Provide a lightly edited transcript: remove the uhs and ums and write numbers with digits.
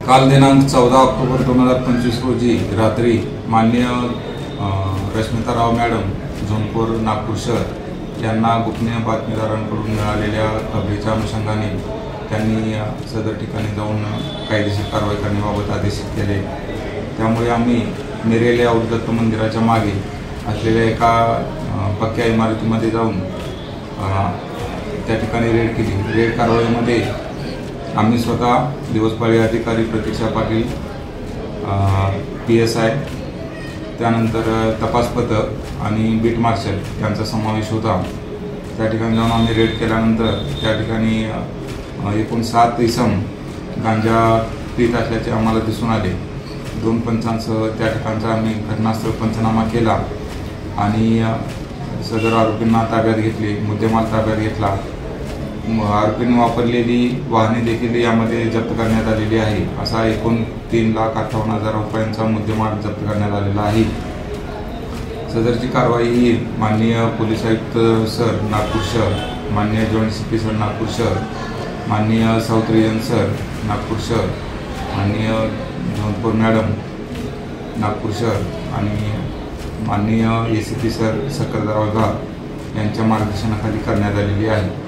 काल दिनांक 14 ऑक्टोबर 2025 रोजी रात्री माननीय रश्मिताराव मॅडम झोनपूर नागपूर शहर यांना गोपनीय बातमीदारांकडून मिळालेल्या खबरीच्या अनुषंगाने त्यांनी सदर ठिकाणी जाऊन कायदेशीर कारवाई करण्याबाबत आदेशित केले। त्यामुळे आम्ही नेरेले दत्त मंदिराच्या मागे असलेल्या एका पक्क्या इमारतीमध्ये जाऊन त्या ठिकाणी रेड केली। रेड कारवाईमध्ये आम्ही स्वतः दिवसपाळी अधिकारी प्रतीक्षा पाटील, PSI, त्यानंतर तपास पथक आणि बीट मार्शल यांचा समावेश होता। त्या ठिकाणी जाऊन आम्ही रेड केल्यानंतर त्या ठिकाणी एकूण 7 इसम गांजा पीत असल्याचे आम्हाला दिसून आले। 2 पंचांसह त्या ठिकाणचा आम्ही घटनास्थळ पंचनामा केला आणि सदर आरोपींना ताब्यात घेतले, मुद्देमाल ताब्यात घेतला। आरोपींनी वापरलेली वाहने देखील यामध्ये जप्त करण्यात आलेली आहे। असा एकूण 3,58,000 रुपयांचा मुद्देमाल जप्त करण्यात आलेला आहे। सदरची कारवाई ही माननीय पोलीस आयुक्त सर नागपूर शहर, माननीय जॉइंट CP सर नागपूर शहर, माननीय साऊथ रिजन सर नागपूर शहर, माननीय झोनपूर मॅडम नागपूर शहर आणि माननीय ACP सर सक्करदरा विभाग यांच्या मार्गदर्शनाखाली करण्यात आलेली आहे।